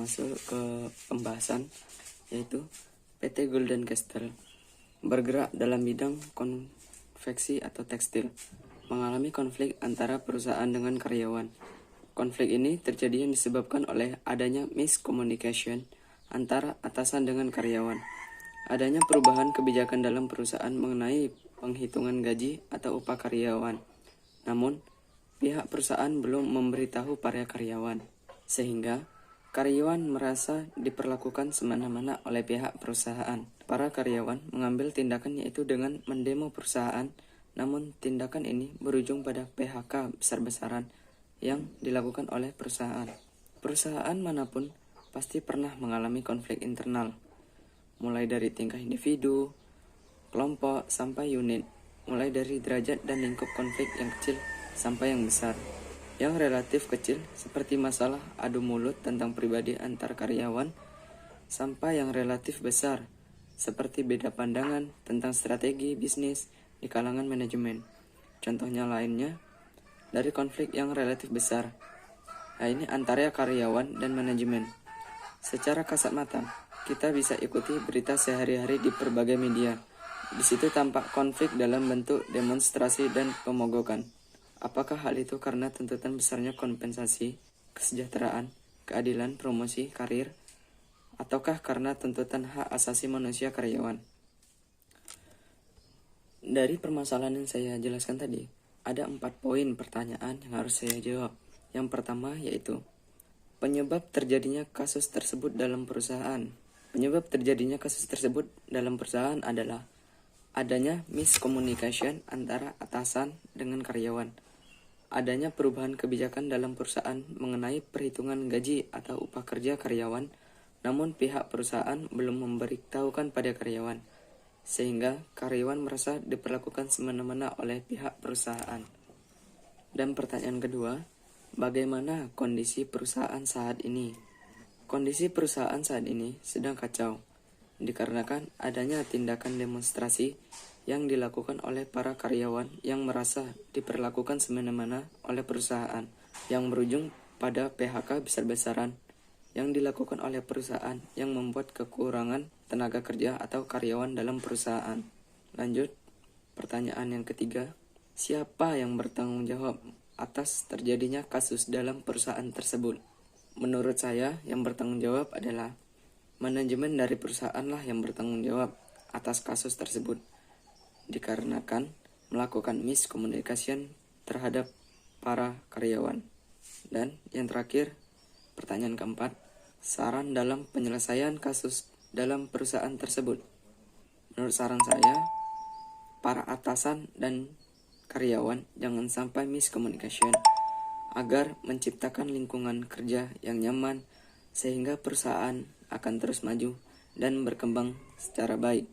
masuk ke pembahasan, yaitu PT Golden Castle bergerak dalam bidang konveksi atau tekstil, mengalami konflik antara perusahaan dengan karyawan. Konflik ini terjadi yang disebabkan oleh adanya miscommunication antara atasan dengan karyawan. Adanya perubahan kebijakan dalam perusahaan mengenai penghitungan gaji atau upah karyawan. Namun, pihak perusahaan belum memberitahu para karyawan, sehingga karyawan merasa diperlakukan semena-mena oleh pihak perusahaan. Para karyawan mengambil tindakan yaitu dengan mendemo perusahaan, namun tindakan ini berujung pada PHK besar-besaran yang dilakukan oleh perusahaan. Perusahaan manapun pasti pernah mengalami konflik internal, mulai dari tingkah individu, kelompok, sampai unit, mulai dari derajat dan lingkup konflik yang kecil sampai yang besar. Yang relatif kecil seperti masalah adu mulut tentang pribadi antar karyawan, sampai yang relatif besar seperti beda pandangan tentang strategi bisnis di kalangan manajemen. Contohnya lainnya dari konflik yang relatif besar, ini antara karyawan dan manajemen. Secara kasat mata, kita bisa ikuti berita sehari-hari di berbagai media. Di situ tampak konflik dalam bentuk demonstrasi dan pemogokan. Apakah hal itu karena tuntutan besarnya kompensasi, kesejahteraan, keadilan, promosi, karir, ataukah karena tuntutan hak asasi manusia karyawan? Dari permasalahan yang saya jelaskan tadi, ada 4 poin pertanyaan yang harus saya jawab. Yang pertama yaitu, penyebab terjadinya kasus tersebut dalam perusahaan. Penyebab terjadinya kasus tersebut dalam perusahaan adalah adanya miscommunication antara atasan dengan karyawan. Adanya perubahan kebijakan dalam perusahaan mengenai perhitungan gaji atau upah kerja karyawan, namun pihak perusahaan belum memberitahukan pada karyawan, sehingga karyawan merasa diperlakukan semena-mena oleh pihak perusahaan. Dan pertanyaan kedua, bagaimana kondisi perusahaan saat ini? Kondisi perusahaan saat ini sedang kacau, dikarenakan adanya tindakan demonstrasi yang dilakukan oleh para karyawan yang merasa diperlakukan semena-mena oleh perusahaan, yang berujung pada PHK besar-besaran yang dilakukan oleh perusahaan yang membuat kekurangan tenaga kerja atau karyawan dalam perusahaan. Lanjut, pertanyaan yang ketiga, siapa yang bertanggung jawab atas terjadinya kasus dalam perusahaan tersebut? Menurut saya, yang bertanggung jawab adalah manajemen dari perusahaanlah yang bertanggung jawab atas kasus tersebut, dikarenakan melakukan miscommunication terhadap para karyawan. Dan yang terakhir, pertanyaan keempat, saran dalam penyelesaian kasus dalam perusahaan tersebut. Menurut saran saya, para atasan dan karyawan jangan sampai miscommunication agar menciptakan lingkungan kerja yang nyaman sehingga perusahaan akan terus maju dan berkembang secara baik.